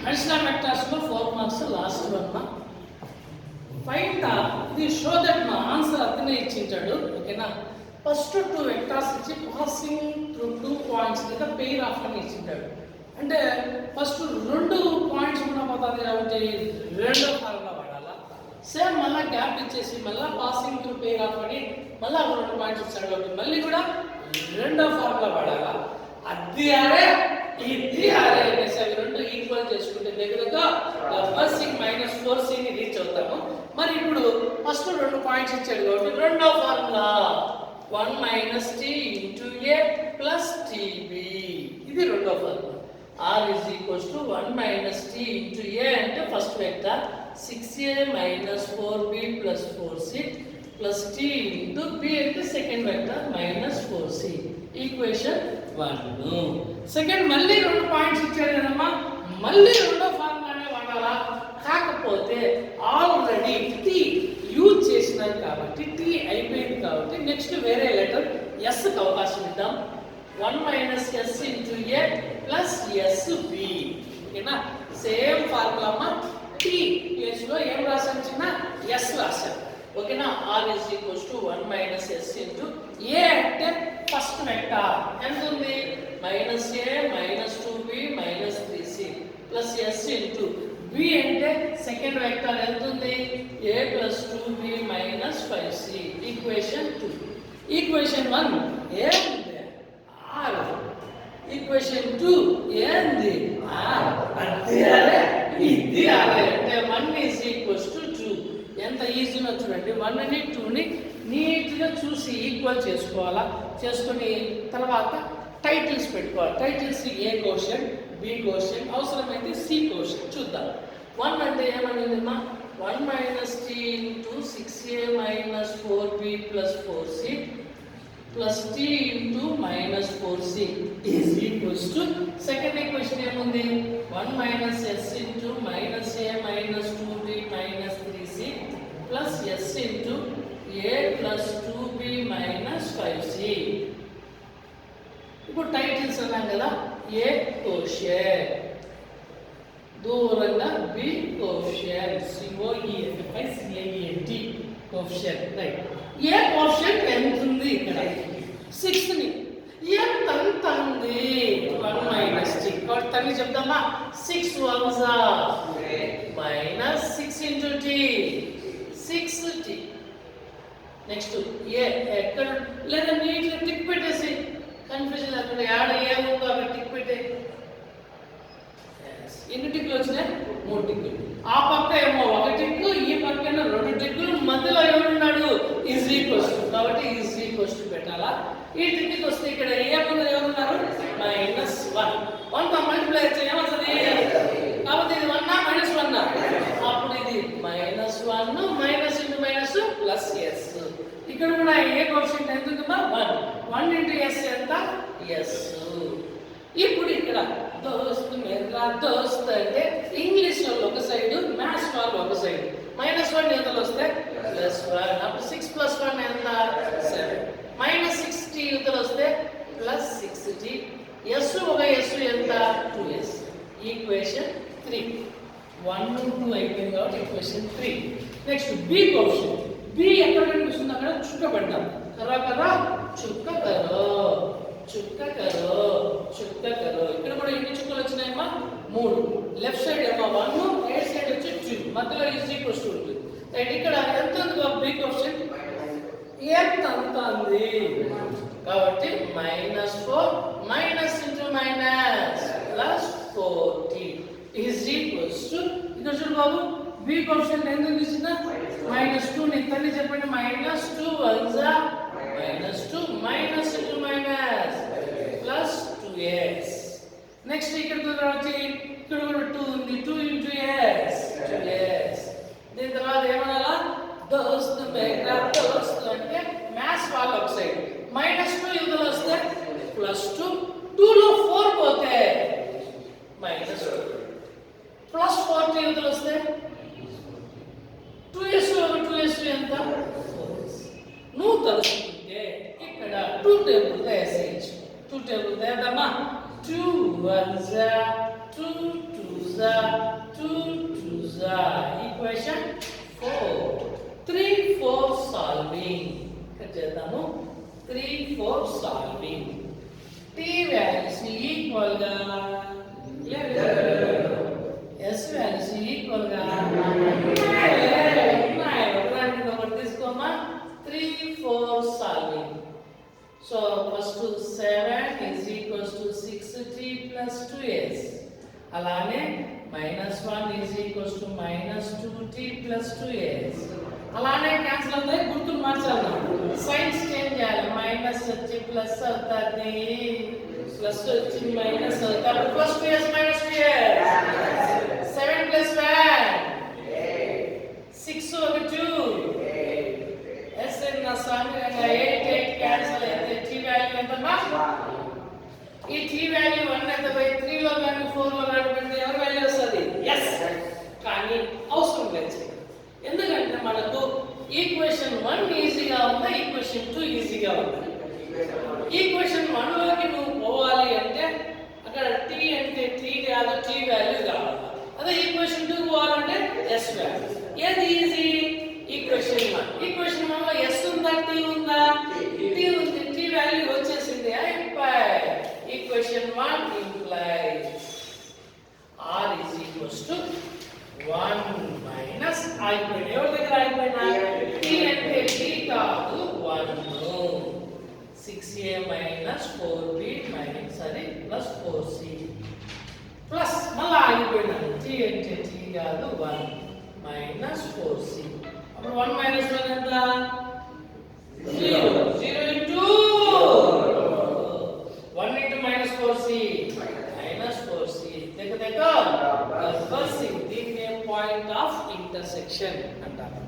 Additional వెక్టర్స్లో 4 marks last one. Find ఇది show that మా ఆన్సర్ అతనే ఇచ్చింటాడు. ఓకేనా, ఫస్ట్ 2 వెక్టర్స్ ఇచ్చి పాసింగ్ త్రూ 2 పాయింట్స్ కింద పెయిర్ ఆఫ్ అని ఇచ్చింటాడు. అంటే ఫస్ట్ 2 పాయింట్స్ ఉన్న పోతుంది కాబట్టి రెండో ఫార్ములా వాడాలా. సేమ్ మళ్ళీ గ్యాప్ ఇచ్చేసి మళ్ళీ పాసింగ్ త్రూ పెయిర్ ఆఫ్ అని మళ్ళీ 2 పాయింట్స్ ఇచ్చాడు కాబట్టి మళ్ళీ కూడా రెండో ఫార్ములా వాడాలా. అది అరే ఇది అరే అనేసి అవి 2 ఈక్వల్ చేసుకుంటే దగ్గరగా +6 - 4c రీచ్ అవుతాము. మరి ఇప్పుడు ఫస్ట్ 2 పాయింట్స్ ఇచ్చాడు కాబట్టి రెండో ఫార్ములా 1 - t × a + tb. ఇది రెండో ఫార్ములా. r = 1 - t × a అంటే first vector 6a - 4b + 4c + t × b అంటే second vector -4c. Equation 1. Second మళ్ళీ 2 పాయింట్స్ ఇచ్చాడు కదమ్మా, మళ్ళీ రెండో ఫార్ములానే వాడాలా. కాకపోతే ఆల్రెడీ టీ యూజ్ చేసినాం కాబట్టి టీ అయిపోయింది కాబట్టి నెక్స్ట్ వేరే లెటర్ ఎస్కి అవకాశం ఇద్దాం. 1 - s × a + sb. ఓకేనా, సేమ్ ఫార్ములా అమ్మా. టీ ప్లేస్లో ఏం రాసాను చిన్న ఎస్ రాశాను. ఓకేనా, r = 1 - s × a అంటే ఫస్ట్ వెక్టర్ ఎంత ఉంది -a - 2b - 3c + s × b అంటే సెకండ్ వెక్టర్ ఎంత ఉంది a + 2b - 5c. Equation 2. Equation 1 ఏంది r. ఈక్వేషన్ 2 ఏంది r. అదే ఇది అదే అంటే 1 = 2. ఎంత ఈజీగా చూడండి. 1ని 2ని నీట్గా చూసి ఈక్వల్ చేసుకోవాలా. చేసుకొని తర్వాత టైటిల్స్ పెట్టుకోవాలి. టైటిల్స్ ఏ క్వశ్చన్, బి క్వశ్చన్, అవసరమైతే సి క్వశ్చన్. చూద్దాం. 1 అంటే ఏమనిందమ్మా 1 - t × 6a - 4b + 4c + t × -4c = second equation ఏముంది 1 - s × -a - 2b - 3c + s × a + 2b - 5c. ఇప్పుడు టైటిల్స్ అన్నాం కదా, ఏ క్వశ్చన్ దూరంగా B question COEFFICIENT question right. A question ఎంత ఉంది ఇక్కడ 6ని ఎంత ఉంది 1 - t కాబట్టి చెప్దామా 6 1s -6 × t 6t. నెక్స్ట్ ఏ ఎక్కడ లేదా నీట్గా టిక్ పెట్టేసి కన్ఫ్యూజన్ లేకుండా యాడ ఏముందో అక్కడ టిక్ పెట్టే. ఎన్ని టిక్లు వచ్చినాయి 3 టిక్లు. ఆ పక్క ఏమో 1 టిక్కు, ఈ పక్క 2 టిక్లు, మధ్యలో ఎవరున్నాడు = కాబట్టి = పెట్టాలా. ఈ టిక్కి వస్తే ఇక్కడ ఏముంది ఎవరున్నారు -1. 1తో మల్టిప్లై చేస్తే ఏమవుతుంది కాబట్టి ఇది 1 -1. అప్పుడు ఇది -1 - +s. ఇక్కడ కూడా ఏ క్వశ్చన్ ఎంత ఉందమ్మా 1 × s ఎంత s. ఇప్పుడు ఇక్కడ దోస్త్ మేరా దోస్త్ అంటే ఇంగ్లీష్ వాళ్ళు ఒక సైడ్, మ్యాథ్స్ వాళ్ళు ఒక సైడ్. -1 ఎంతలో వస్తే +1. అప్పుడు 6 + 1 ఎంత 7. -6t ఎంతలో వస్తే +6t. s ఒక s ఎంత 2s. ఈక్వేషన్ 3. 1 2 అయిపోయింది కాబట్టి equation 3. Next B question. B ఎక్కడ కనిపిస్తుంది అక్కడ చుక్క పెడతాం. కర్ర కర్ర చుక్క కరో చుక్క కరో చుక్క కరో. ఇక్కడ కూడా ఎన్ని చుక్కలు వచ్చినాయమ్మా 3. లెఫ్ట్ సైడ్ ఏమో 1, రైట్ సైడ్ వచ్చి 2, మధ్యలో = ఉంటుంది. రైట్. ఇక్కడ ఎంత ఉంది బి క్వశ్చన్ ఎంత ఉంది కాబట్టి -4 - +40 ఇక్కడ చూడు బాబు బి క్వశ్చన్ ఎంత తీసిన -2 ని తల్లి చెప్పండి -2 1s -2 +2s. నెక్స్ట్ ఇక్కడ వచ్చి ఇక్కడ కూడా 2 ఉంది 2 × s 2s. దీని తర్వాత ఏమనాలా దోస్త్ మేరా దోస్త్ అంటే మ్యాథ్స్ వాళ్ళ ఒక సైడ్. -2 ఇందులో వస్తే +2, 2లో 4 పోతే -2 +40 ఇందులో వస్తే 2s ఎంత 4s. నువ్వు తెలుసుకుంటే ఇక్కడ 2 టేబుల్ వేసేయచ్చు. 2 టేబుల్ వేద్దామా 2 1s 2 2s are 2 2s are equation 4 3 4 solving చేద్దాము 3 4 solving t values equal గా s values equal గా 9 తీసుకోమా 3 4 solving. So first 7 is equals to 6t plus 2s. అలానే -1 is equals to -2t plus 2s. అలానే cancel అవుతాయి, గుర్తులు మార్చాలి, signs change చేయాలి. Minus వచ్చి ప్లస్ అవుతుంది, ప్లస్ వచ్చి మైనస్ అవుతుంది, plus 2s minus 2s. 7 plus 1 6 over 2 s నా సామాన్యంగా 8 క్యాన్సిల్ అయితే t వాల్యూ ఎంతమ్మా? ఈ t వాల్యూ 1 ఎంత బై 3 లో గాని 4 లో గాని పెడితే ఎవరి వాల్యూ వస్తుంది? s. కానీ అవసరం లేదు, ఎందుకంటే మనకు ఈక్వేషన్ 1 ఈజీగా ఉందా, ఈక్వేషన్ 2 ఈజీగా ఉందా? ఈక్వేషన్ 1 లోకి నువ్వు పోవాలి అంటే అక్కడ t అంటే t కాదు, t వాల్యూ కావాలి. అదే ఈక్వేషన్ 2 పోవాలంటే s వాల్యూ. ఏది ఈజీ? ఈక్వేషన్ 1. ఈక్వేషన్ 1 లో s ఉందా, t ఉందా? t ఉంది, t వాల్యూ వచ్చేసింది. అయిపోయి equation 1 implies r is equals to 1 minus అయిపోయింది. ఎవరి దగ్గర అయిపోయినా? t అంటే t కాదు 1. 6a minus 4b minus plus 4c plus మళ్ళా ఆగిపోయినాను. t అంటే t కాదు 1 minus 4c. అప్పుడు 1 minus 1 ఎంత? 0. 0 into 1 into minus 4c minus 4c. देखो देखो, దీన్ని పాయింట్ ఆఫ్ ఇంటర్సెక్షన్ అంటారు.